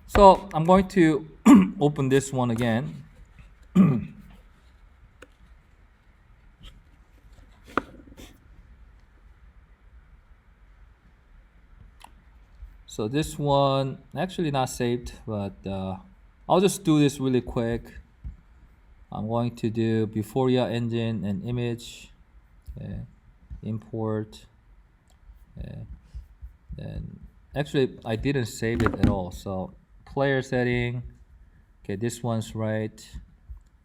So I'm going to open this one again. So this one actually not saved, but I'll just do this really quick. I'm going to do Buforia engine and image, okay, import, okay. Then actually I didn't save it at all. So player setting, okay, this one's right.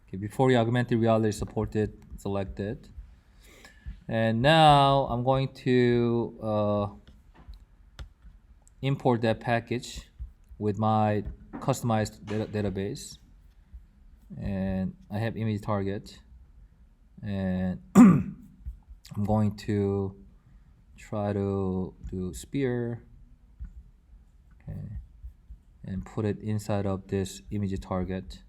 Okay, Buforia augmented reality supported, selected. And now I'm going to import that package with my customized database, and I have image target, and I'm going to try to do spear, okay, and put it inside of this image target.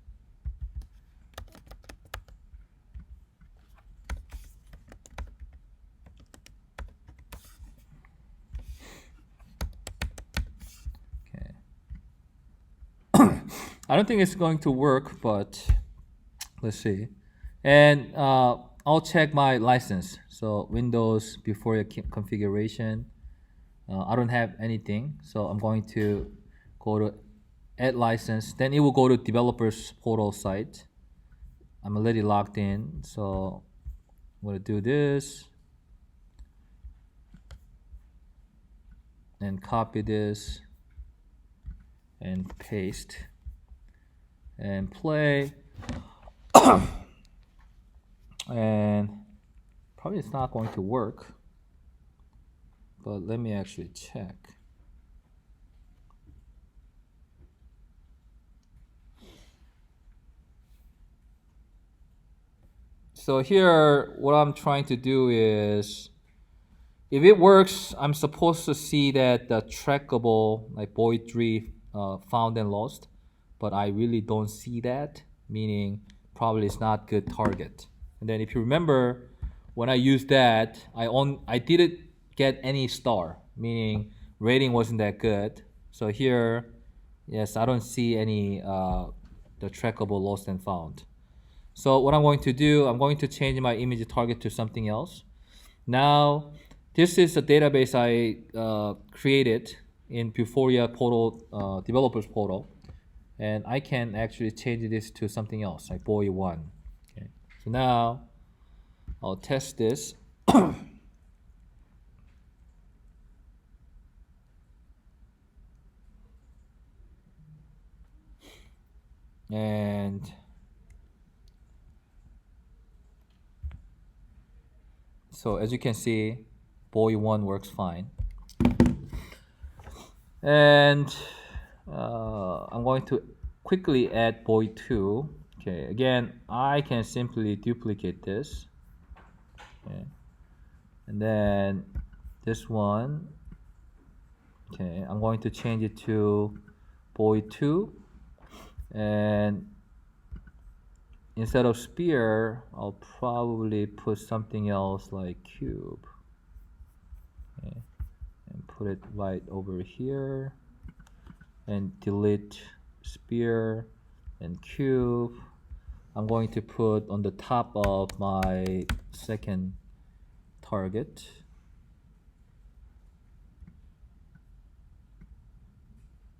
I don't think it's going to work, but let's see. And I'll check my license. So Windows before your configuration. I don't have anything, so I'm going to go to add license. Then it will go to developers portal site. I'm already logged in, so I'm going to do this and copy this and paste and play. And probably it's not going to work, but let me actually check. So here, what I'm trying to do is, if it works, I'm supposed to see that the trackable, like Void 3, found and lost, but I really don't see that, meaning probably it's not good target. And then if you remember, when I used that, I didn't get any star, meaning rating wasn't that good. So here, yes, I don't see any the trackable lost and found. So what I'm going to do, I'm going to change my image target to something else. Now, this is a database I created in Buforia portal, developers portal, and I can actually change this to something else, like boy1. Okay. So now I'll test this. And so as you can see, boy1 works fine. And I'm going to quickly add boy2. Okay, again, I can simply duplicate this. Okay. And then this one, okay, I'm going to change it to boy2. And instead of spear, I'll probably put something else like cube. Okay. And put it right over here. And delete spear and cube. I'm going to put on the top of my second target.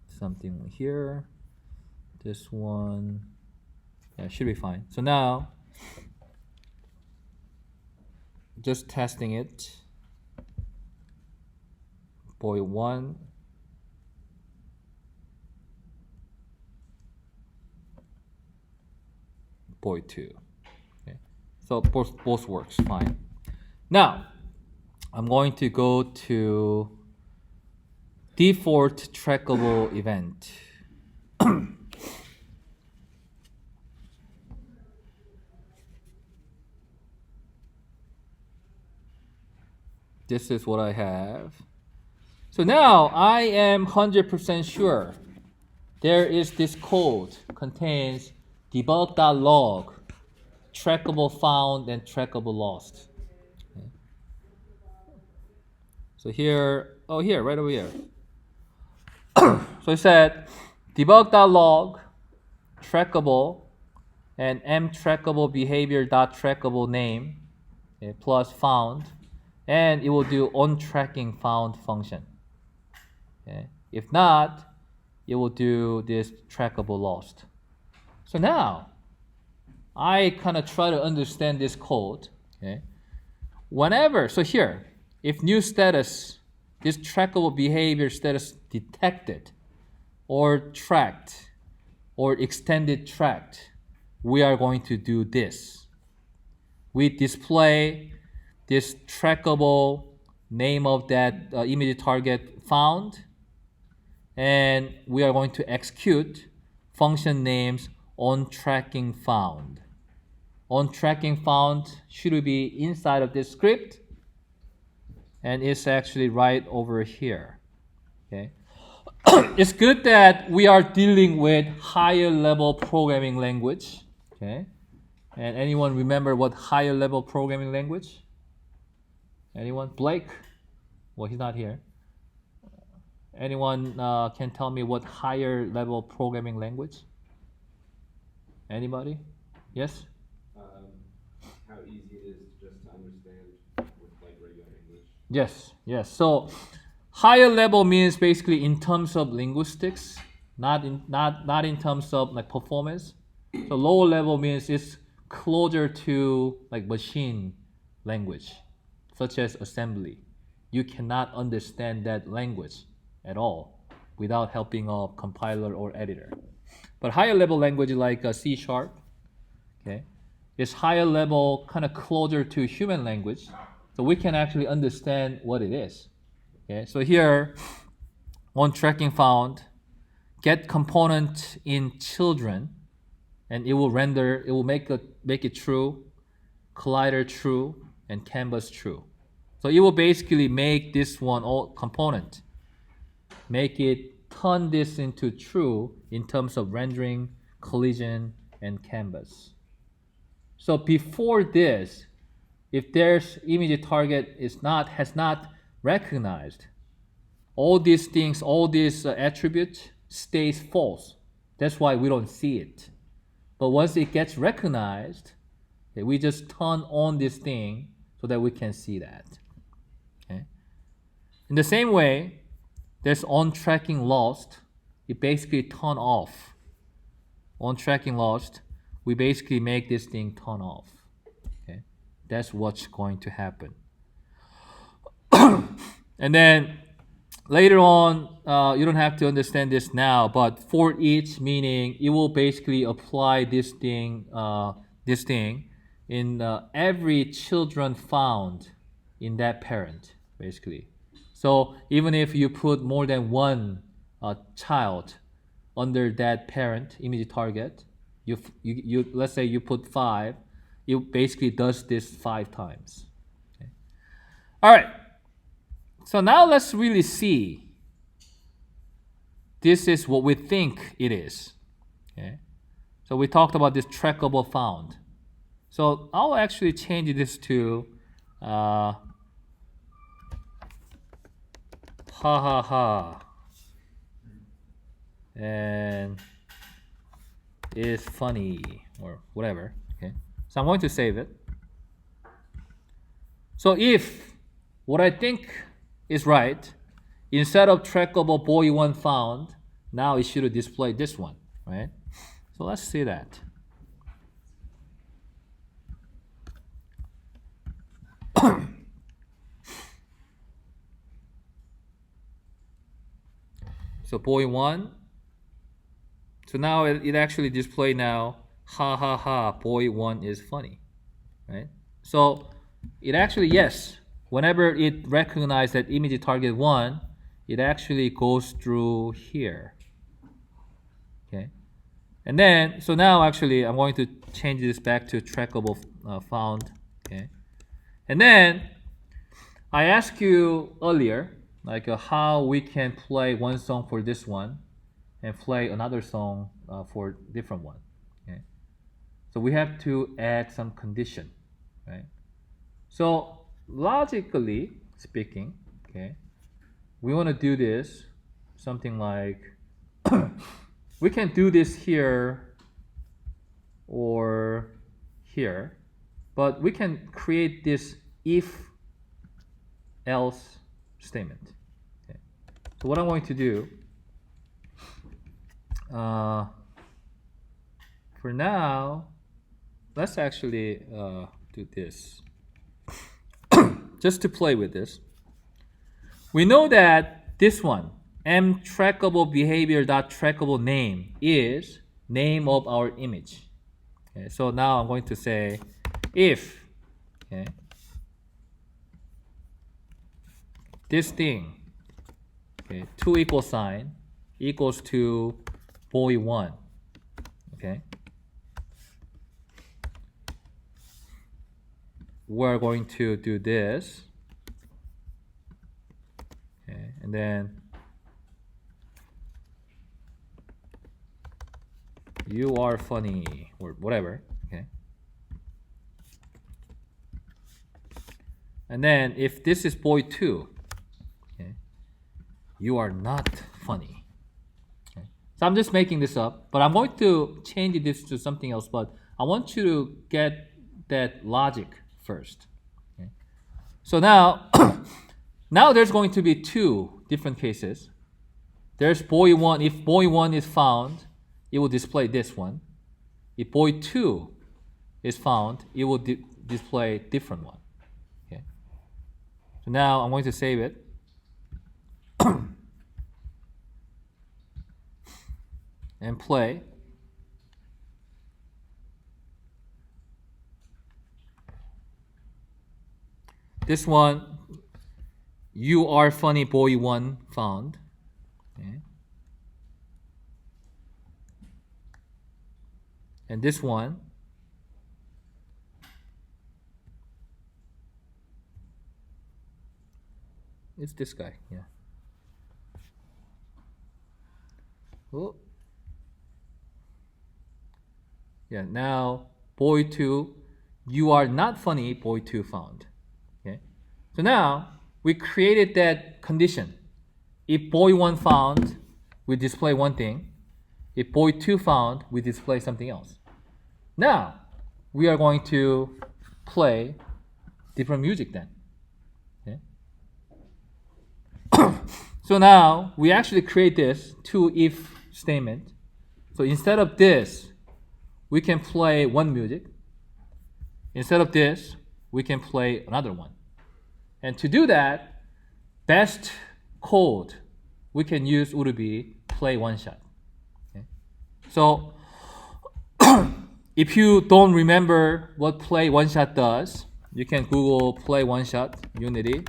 Something here. This one, yeah, should be fine. So now, just testing it. Boy1. Boy2. Okay. So both works fine. Now, I'm going to go to default trackable event. This is what I have. So now I am 100% sure there is this code contains debug.log, trackable found and trackable lost. Okay. So here, oh here, right over here. So it said debug.log trackable and mtrackable behavior dot trackable name, okay, plus found, and it will do onTracking found function. Okay. If not, it will do this trackable lost. So now I kind of try to understand this code. Okay. Whenever, so here, if new status, this trackable behavior status detected or tracked or extended tracked, we are going to do this. We display this trackable name of that immediate target found, and we are going to execute function names onTracking found. OnTracking found should be inside of this script, and it's actually right over here. Okay. It's good that we are dealing with higher level programming language. Okay. And anyone remember what higher level programming language? Anyone? Blake? Well, he's not here. Anyone can tell me what higher level programming language? Anybody? Yes? How easy it is just to understand with like regular English. Yes. So higher level means basically in terms of linguistics, not in terms of like performance. So lower level means it's closer to like machine language, such as assembly. You cannot understand that language at all without helping a compiler or editor. But higher level language like C sharp, okay, is higher level, kind of closer to human language, so we can actually understand what it is. Okay, so here, onTracking found, get component in children, and it will render, it will make it true, collider true, and canvas true. So it will basically make this one all component, make it turn this into true in terms of rendering, collision, and canvas. So before this, if there's immediate target has not recognized, all these things, all these attributes stays false. That's why we don't see it. But once it gets recognized, okay, we just turn on this thing so that we can see that. Okay? In the same way, there's onTracking lost. It basically turn off. OnTracking lost, we basically make this thing turn off. Okay? That's what's going to happen. And then later on, you don't have to understand this now, but for each, meaning it will basically apply this thing in every children found in that parent, basically. So even if you put more than one child under that parent immediate target, you let's say you put 5, it basically does this 5 times. Okay. All right. So now let's really see. This is what we think it is. Okay. So we talked about this trackable found. So I'll actually change this to ha ha ha, and is funny or whatever. Okay. So I'm going to save it. So if what I think is right, instead of trackable boy one found, now it should display this one, right? So let's see that. So boy one. So now it actually display now, ha ha ha, boy one is funny, right? So it actually, yes, whenever it recognizes that immediate target 1, it actually goes through here. Okay. And then, so now actually I'm going to change this back to trackable found. Okay. And then I asked you earlier, like how we can play one song for this one and play another song for different one. Okay. So we have to add some condition, right? So logically speaking, okay, we want to do this something like we can do this here or here, but we can create this if else statement. Okay. So what I'm going to do, for now, let's actually do this. Just to play with this. We know that this one, mTrackable behavior dot trackable name, is name of our image. Okay, so now I'm going to say if, okay, this thing, okay, 2 equal sign equals to boy1. Okay, we're going to do this. Okay, and then you are funny or whatever. Okay, and then if this is boy2, okay, you are not funny. Okay. So I'm just making this up, but I'm going to change this to something else, but I want you to get that logic first. Okay. So now now there's going to be 2 different cases. There's boy1. If boy1 is found, it will display this one. If boy2 is found, it will display different one. Okay. So now I'm going to save it. And play. This one, you are funny boy1 found. Okay. And this one, it's this guy. Yeah. Oh. Yeah, now boy2, you are not funny, boy2 found. Okay. So now we created that condition. If boy1 found, we display one thing. If boy2 found, we display something else. Now we are going to play different music then. Okay. So now we actually create this 2 if statement. So instead of this, we can play one music. Instead of this, we can play another one. And to do that, best code we can use would be play one shot. Okay. So if you don't remember what play one shot does, you can Google play one shot Unity.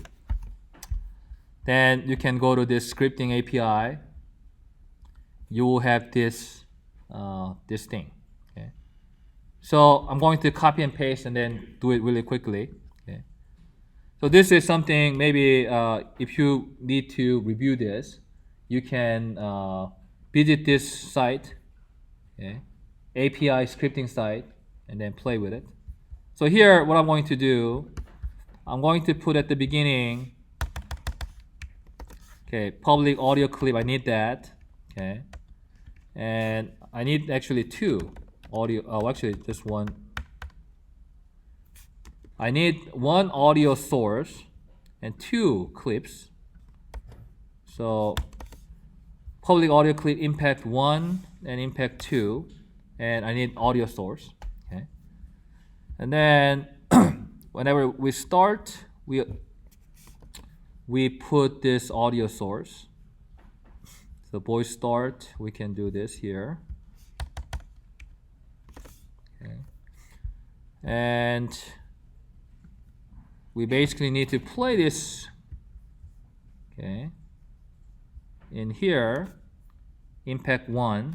Then you can go to this scripting API. You will have this this thing. Okay. So I'm going to copy and paste and then do it really quickly. Okay. So this is something maybe if you need to review this, you can visit this site, okay, API scripting site, and then play with it. So here, what I'm going to do, I'm going to put at the beginning, okay, public audio clip. I need that, okay, and I need actually 2 audio. Oh, actually, just one. I need 1 audio source and 2 clips. So public audio clip impact 1 and impact 2, and I need audio source. Okay, and then whenever we start, we put this audio source. So voice start, we can do this here. Okay, and we basically need to play this, okay, in here, impact 1,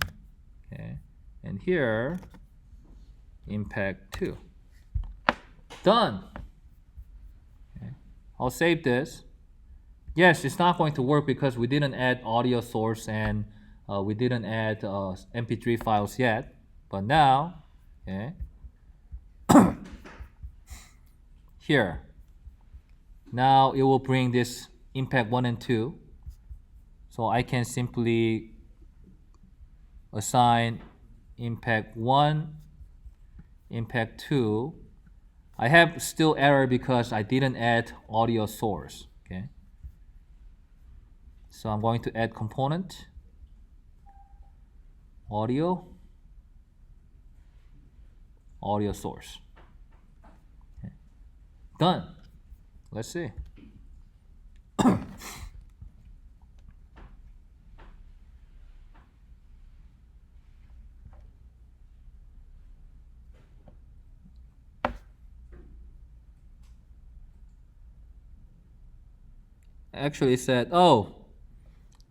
okay, and here, impact 2. Done. Okay. I'll save this. Yes, it's not going to work because we didn't add audio source and we didn't add MP3 files yet, but now, okay, here, now it will bring this impact 1 and 2. So I can simply assign impact 1, impact 2. I have still error because I didn't add audio source. Okay. So I'm going to add component, audio source. Okay. Done. Let's see. Actually, it said, oh,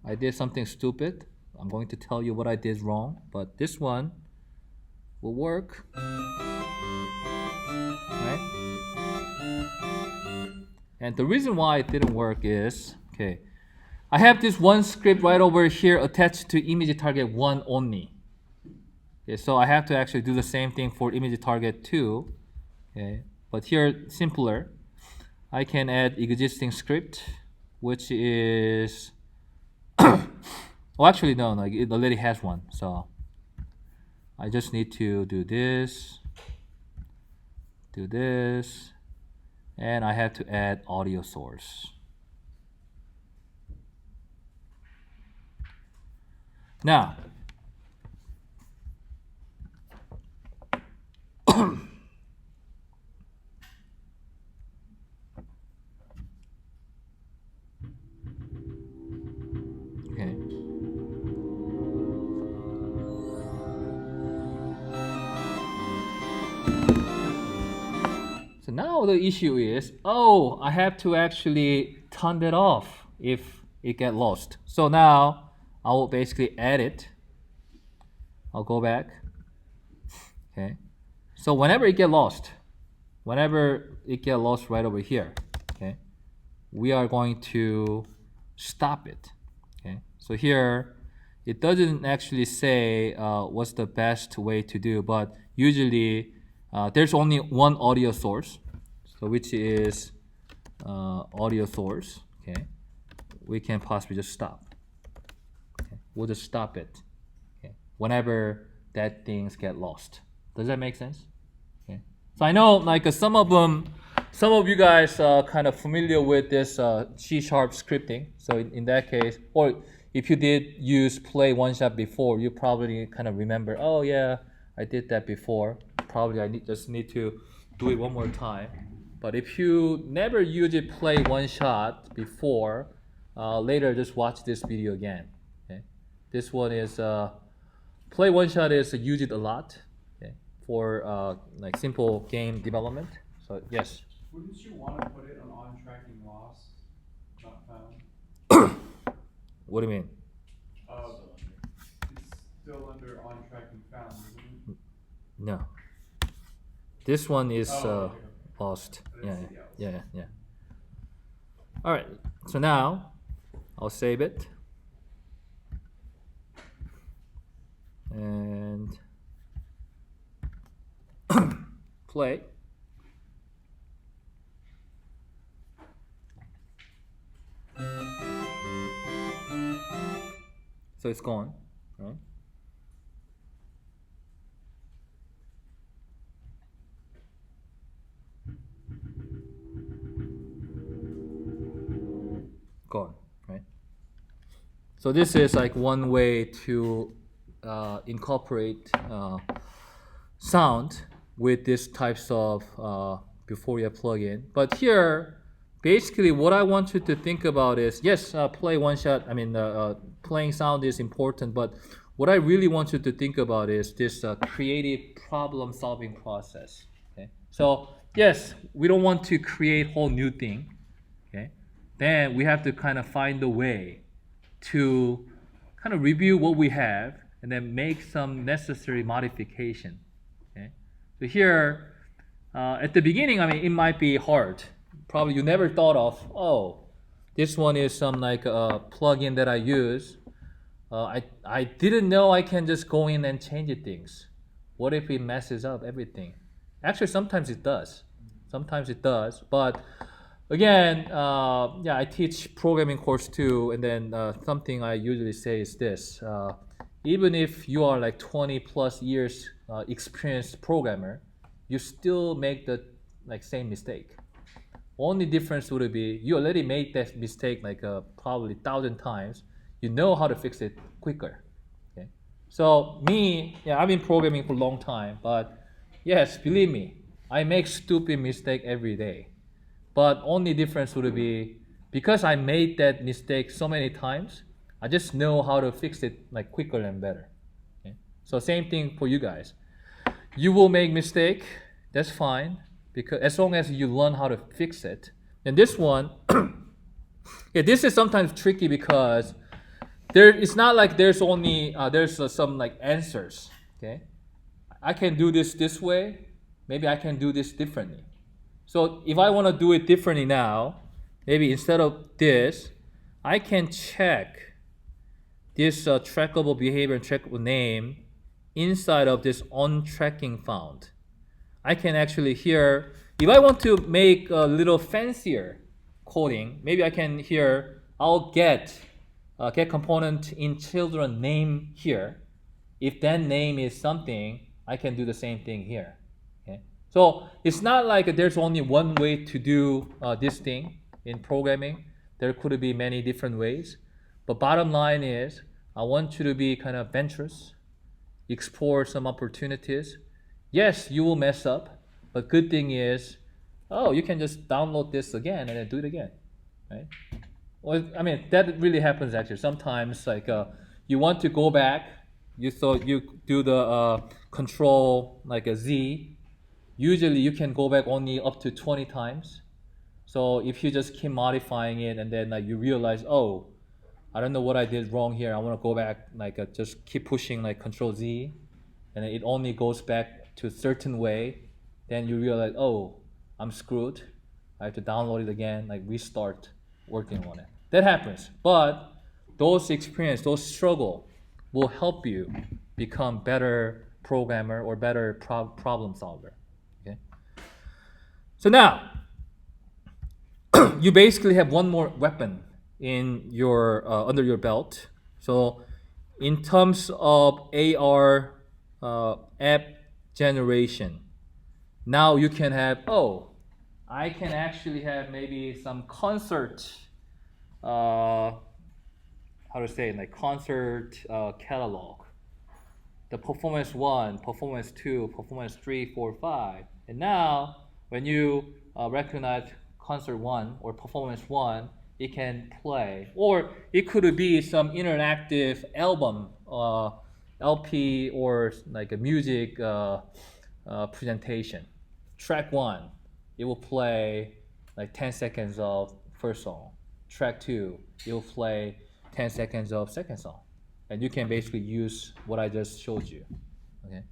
I did something stupid. I'm going to tell you what I did wrong, but this one will work. Right? And the reason why it didn't work is, okay, I have this one script right over here attached to image target 1 only. Okay, so I have to actually do the same thing for image target 2. Okay, but here, simpler. I can add existing script, which is oh, actually no, it already has one. So I just need to do this, and I have to add audio source. Now, okay. So now the issue is, oh, I have to actually turn that off if it get lost. So now I will basically add it. I'll go back. Okay. So whenever it get lost right over here, okay, we are going to stop it. Okay. So here, it doesn't actually say what's the best way to do, but usually there's only one audio source, so which is audio source. Okay, we can possibly just stop. Okay. We'll just stop it. Okay. Whenever that things get lost. Does that make sense? Okay. So I know like some of you guys are kind of familiar with this C# scripting. So in that case, or if you did use play one shot before, you probably kind of remember, oh yeah, I did that before. Probably I just need to do it one more time. But if you never used it play one shot before, later just watch this video again. Okay? This one is play one shot is used a lot, okay, for like simple game development. So yes. Wouldn't you want to put it on tracking loss, not found? What do you mean? It's still under on tracking found, isn't it? No. This one is okay. lost. I didn't see the else. Yeah. All right. So now I'll save it and play. So it's gone, right? Gone, right? So this is like one way to incorporate sound with these types of Vuforia plugin. But here, basically, what I want you to think about is, yes, play one shot. I mean, playing sound is important, but what I really want you to think about is this creative problem-solving process. Okay, so yes, we don't want to create whole new thing. Okay, then we have to kind of find a way to kind of review what we have and then make some necessary modification. Okay, so here at the beginning, I mean, it might be hard. Probably you never thought of, oh, this one is some like a plugin that I use. I didn't know I can just go in and change things. What if it messes up everything? Actually, sometimes it does. But again, yeah, I teach programming course too, and then something I usually say is this: even if you are like 20 plus years experienced programmer, you still make the like same mistake. Only difference would be you already made that mistake like probably 1,000 times. You know how to fix it quicker. Okay. So me, yeah, I've been programming for a long time, but yes, believe me, I make stupid mistake every day. But only difference would be because I made that mistake so many times, I just know how to fix it like quicker and better. Okay? So same thing for you guys. You will make mistake, that's fine, because as long as you learn how to fix it. And this one, yeah, this is sometimes tricky because it's not like there's only there's some like answers. Okay, I can do this way. Maybe I can do this differently. So if I want to do it differently now, maybe instead of this, I can check this trackable behavior and trackable name inside of this onTracking found. I can actually here, if I want to make a little fancier coding, maybe I can here, I'll get component in children name here. If that name is something, I can do the same thing here. Okay? So it's not like there's only one way to do this thing in programming. There could be many different ways. But bottom line is, I want you to be kind of adventurous, explore some opportunities. Yes, you will mess up, but good thing is, oh, you can just download this again and then do it again, right? Well, I mean, that really happens actually. Sometimes, like, you want to go back, you do the control like a Z. Usually, you can go back only up to 20 times. So if you just keep modifying it and then like you realize, oh, I don't know what I did wrong here. I want to go back, like just keep pushing like Control Z, and it only goes back to a certain way. Then you realize, oh, I'm screwed. I have to download it again, like restart working on it. That happens, but those experience, those struggle, will help you become better programmer or better problem solver. Okay. So now you basically have one more weapon in your under your belt. So in terms of AR app generation, now you can have, oh, I can actually have maybe some concert how to say it, like concert catalog, the performance 1, performance 2, performance 3, 4, 5. And now when you recognize concert 1 or performance 1, it can play. Or it could be some interactive album, LP, or like a music presentation. Track 1, it will play like 10 seconds of first song. Track 2, it will play 10 seconds of second song. And you can basically use what I just showed you. Okay.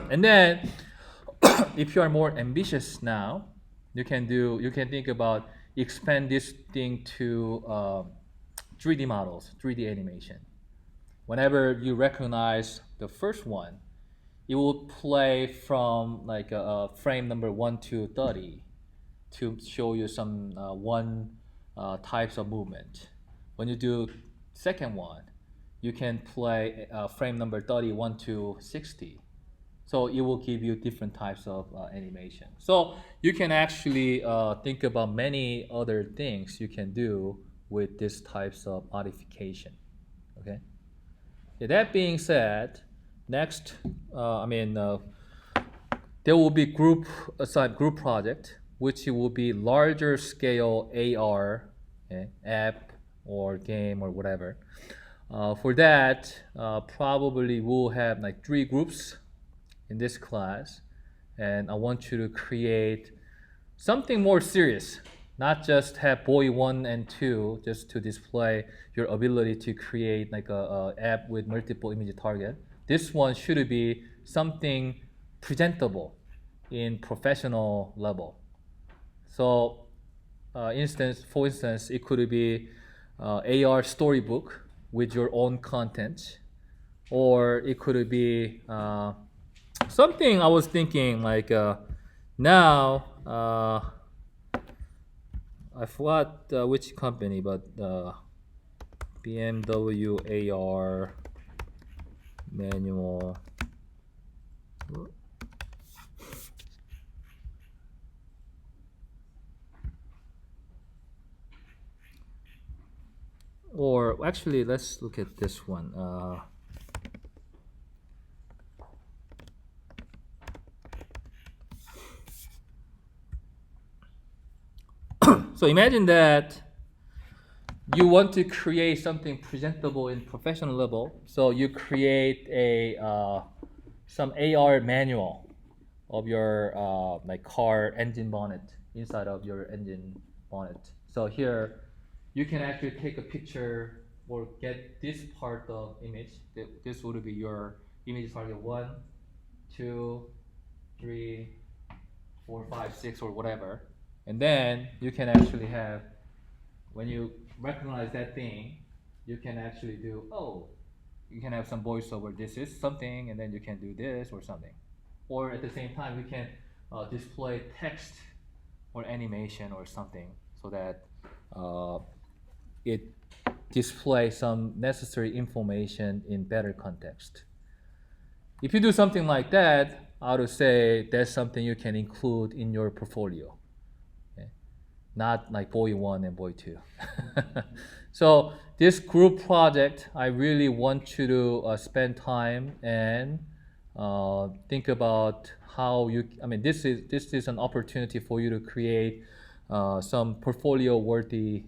And then if you are more ambitious now, you can think about expand this thing to 3D models, 3D animation. Whenever you recognize the first one, it will play from like frame number 1 to 30 to show you some types of movement. When you do second one, you can play frame number 31 to 60. So it will give you different types of animation. So you can actually think about many other things you can do with these types of modification. Okay. Yeah, that being said, next, there will be group project, which will be larger scale AR, okay, app or game or whatever. For that, probably we'll have like 3 groups in this class, and I want you to create something more serious, not just have boy 1 and 2 just to display your ability to create like a app with multiple image target. This one should be something presentable in professional level. So for instance, it could be AR storybook with your own content, or it could be something I was thinking like now I forgot which company, but BMW AR manual. Or actually, let's look at this one. So imagine that you want to create something presentable in professional level. So you create a some AR manual of your like car engine bonnet, inside of your engine bonnet. So here you can actually take a picture or get this part of image. This would be your image target 1, 2, 3, 4, 5, 6, or whatever. And then you can actually have, when you recognize that thing, you can actually do, oh, you can have some voiceover, this is something, and then you can do this or something. Or at the same time, you can display text or animation or something so that it displays some necessary information in better context. If you do something like that, I would say that's something you can include in your portfolio. Okay? Not like boy 1 and boy 2. So this group project, I really want you to spend time and think about how you, I mean, this is an opportunity for you to create some portfolio worthy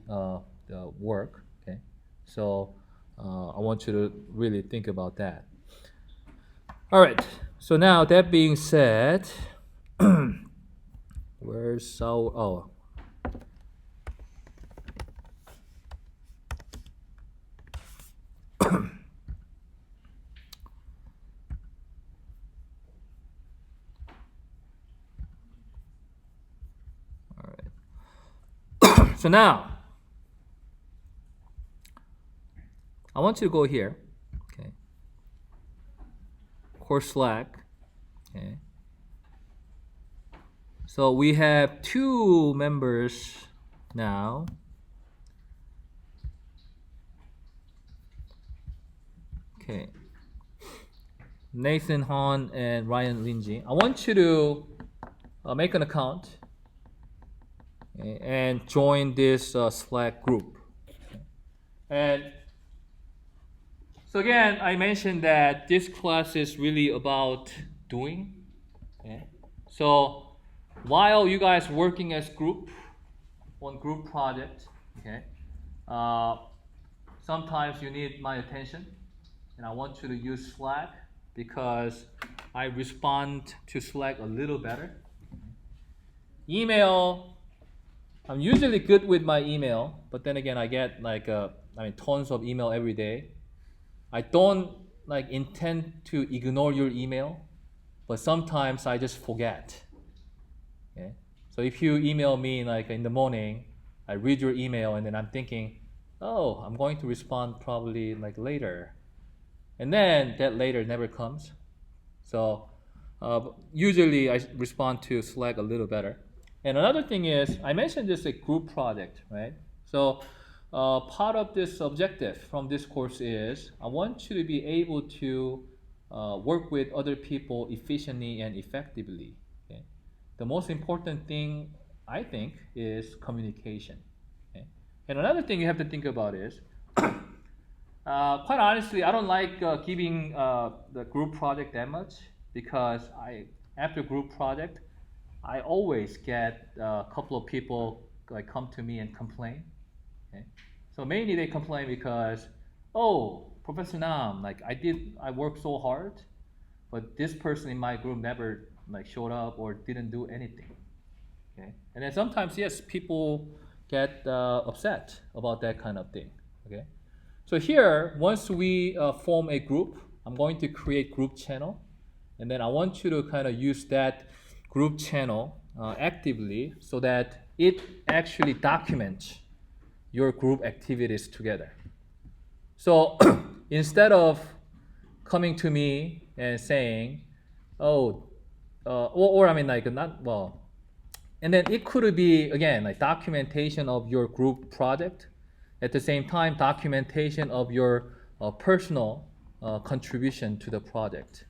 work. Okay, so I want you to really think about that. All right, so now that being said, where's our, oh. So now, I want you to go here, okay, course Slack, okay. So we have 2 members now. Okay, Nathan Hahn and Ryan Linji. I want you to make an account, okay, and join this Slack group. Okay. And so again, I mentioned that this class is really about doing. Okay. So while you guys working as group on group project, okay, sometimes you need my attention, and I want you to use Slack because I respond to Slack a little better. Email, I'm usually good with my email, but then again, I get like tons of email every day. I don't like intend to ignore your email, but sometimes I just forget. Okay? So if you email me like in the morning, I read your email and then I'm thinking, oh, I'm going to respond probably like later. And then that later never comes. So usually I respond to Slack a little better. And another thing is, I mentioned this a group project, right? So part of this objective from this course is I want you to be able to work with other people efficiently and effectively. Okay? The most important thing, I think, is communication. Okay? And another thing you have to think about is, quite honestly, I don't like giving the group project that much because after group project, I always get a couple of people like come to me and complain. Okay? So mainly they complain because, oh, Professor Nam, like I worked so hard, but this person in my group never like showed up or didn't do anything. Okay? And then sometimes, yes, people get upset about that kind of thing. Okay? So here, once we form a group, I'm going to create group channel, and then I want you to kind of use that group channel actively so that it actually documents your group activities together. So instead of coming to me and saying, oh, or I mean like not, well, and then it could be, again, like documentation of your group project. At the same time, documentation of your personal contribution to the project.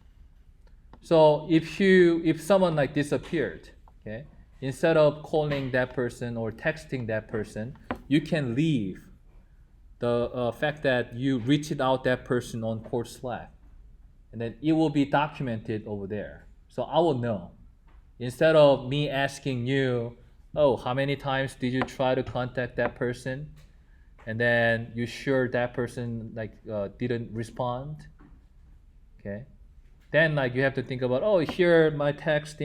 So if someone like disappeared, okay, instead of calling that person or texting that person, you can leave the fact that you reached out that person on course Slack, and then it will be documented over there. So I will know. Instead of me asking you, oh, how many times did you try to contact that person? And then you sure that person didn't respond, okay? Then you have to think about, oh, here my text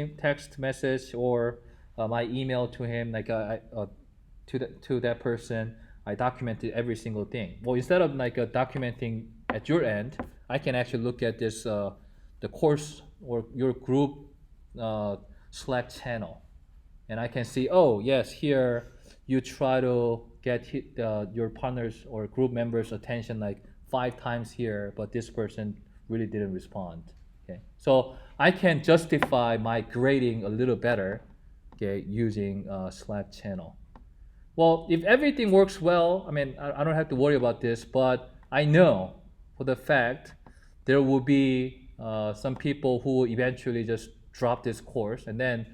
message or my email to him to that person. I documented every single thing. Well, instead of documenting at your end, I can actually look at this the course or your group Slack channel, and I can see, oh yes, here you try to get your partners or group members' attention 5 times here, but this person really didn't respond. Okay, so I can justify my grading a little better, okay, using Slack channel. Well, if everything works well, I mean, I don't have to worry about this, but I know for the fact there will be some people who will eventually just drop this course, and then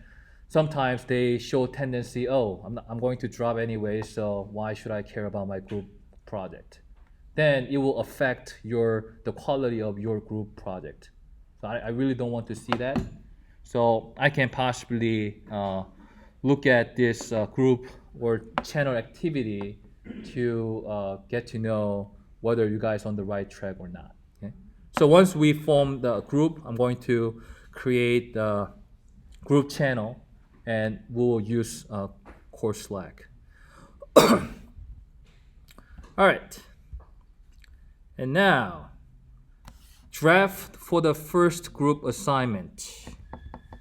sometimes they show tendency, oh, I'm going to drop anyway, so why should I care about my group project? Then it will affect the quality of your group project. So I really don't want to see that. So I can possibly look at this group or channel activity to get to know whether you guys are on the right track or not. Okay? So once we form the group, I'm going to create the group channel, and we will use course Slack. All right. And now, draft for the first group assignment.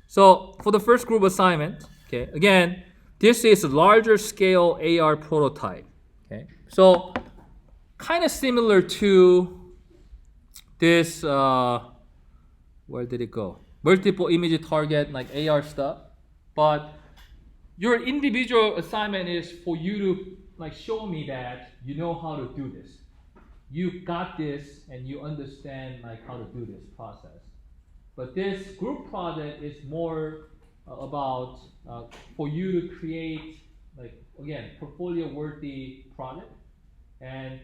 So for the first group assignment, okay, again, this is a larger scale AR prototype. Okay, so kind of similar to this. Where did it go? Multiple image target AR stuff, but your individual assignment is for you to show me that you know how to do this. You got this and you understand how to do this process. But this group project is more about for you to create again portfolio worthy project and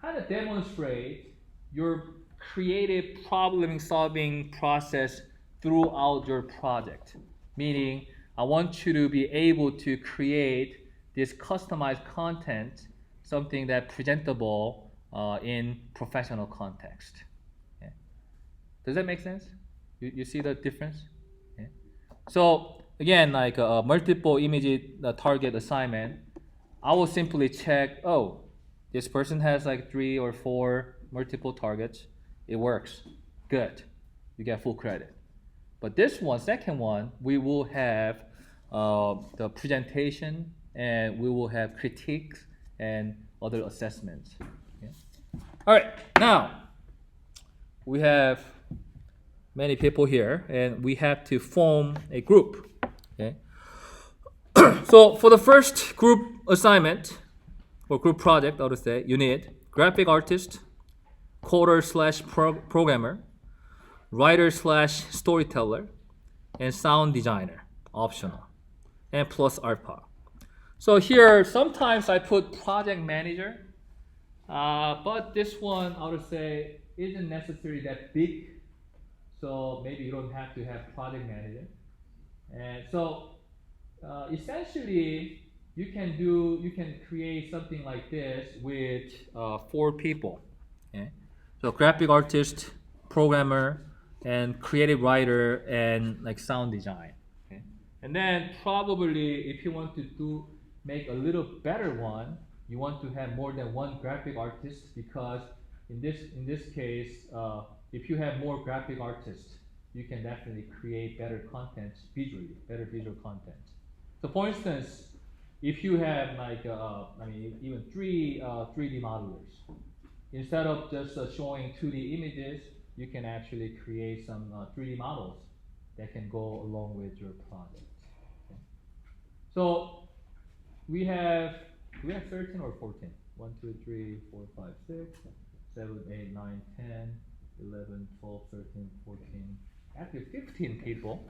kind of demonstrate your creative problem solving process throughout your project. Meaning, I want you to be able to create this customized content, something that presentable in professional context. Okay. Does that make sense? You see the difference? Okay. So again, a multiple image target assignment, I will simply check, oh, this person has 3 or 4 multiple targets. It works. Good. You get full credit. But this one, second one, we will have the presentation, and we will have critiques and other assessments. Okay. All right. Now, we have many people here, and we have to form a group. Okay. So for the first group assignment, or group project, I would say, you need graphic artist, coder/programmer, writer/storyteller, and sound designer, optional, and plus ARPA. So here, sometimes I put project manager, but this one, I would say, isn't necessarily that big, so maybe you don't have to have project manager. And so essentially, you can create something like this with 4 people. Okay? So make artist, programmer, and creative writer, and sound design. Okay? And then probably if you want to make a little better one, you want to have more than one graphic artist, because in this case, if you have more graphic artists, you can definitely create better content visually, better visual content. So for instance, if you have even 3D modelers, instead of just showing 2D images, you can actually create some 3D models that can go along with your project. Okay. So we have 13 or 14? 1, 2, 3, 4, 5, 6, 7, 8, 9, 10, 11, 12, 13, 14, actually 15 people.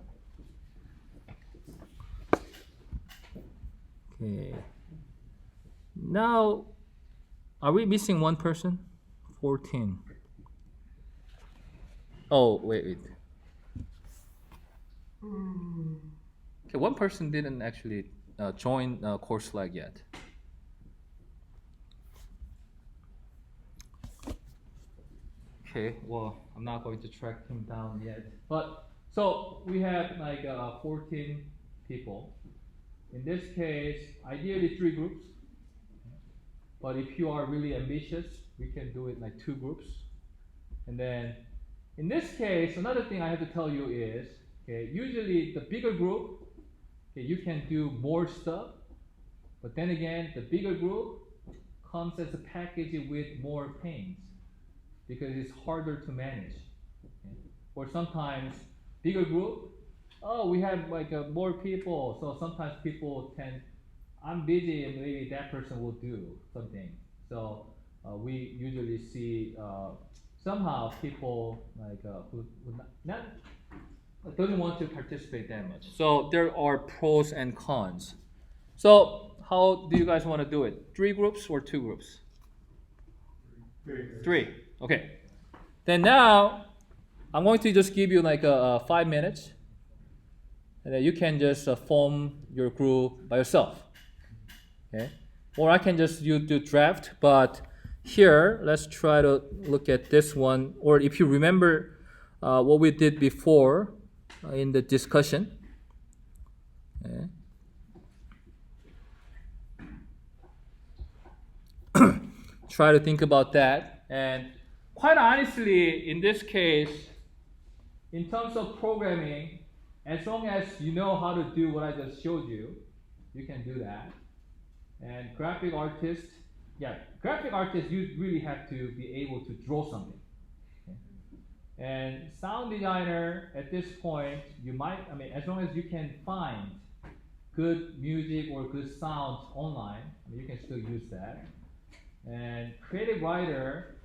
Okay. Now, are we missing one person? 14. Oh, wait. Okay, one person didn't actually join course lag yet. Okay, well, I'm not going to track him down yet. But so we have like 14 people. In this case, ideally 3 groups. But if you are really ambitious, we can do it like 2 groups. And then in this case, another thing I have to tell you is, okay, usually the bigger group, okay, you can do more stuff. But then again, the bigger group comes as a package with more pains because it's harder to manage. Okay? Or sometimes bigger group, oh, we have like more people, so sometimes people tend, I'm busy and maybe that person will do something. So we usually see somehow people like who not doesn't want to participate that much. So there are pros and cons. So how do you guys want to do it? 3 groups or 2 groups? 3. Okay. Then now I'm going to just give you like 5 minutes, and then you can just form your group by yourself. Okay. Or I can just do draft, but here let's try to look at this one. Or if you remember what we did before in the discussion. Okay. Try to think about that. And quite honestly, in this case, in terms of programming, as long as you know how to do what I just showed you, you can do that. And graphic artists, you really have to be able to draw something. Okay? And sound designer, at this point, as long as you can find good music or good sounds online, you can still use that. And creative writer,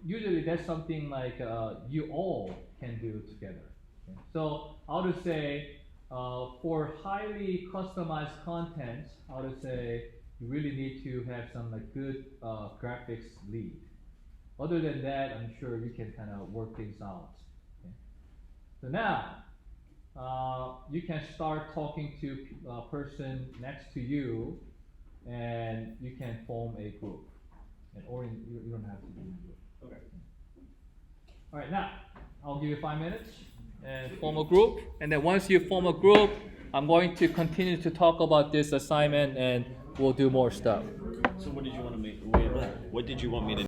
usually that's something like you all can do together. Okay? So I would say for highly customized content, I would say you really need to have some like good graphics lead. Other than that, I'm sure you can kind of work things out. Okay? So now you can start talking to a person next to you, and you can form a group. Or you don't have to do a group. Okay. All right, now I'll give you 5 minutes and form a group. And then once you form a group, I'm going to continue to talk about this assignment, and we'll do more stuff. So what did you want me to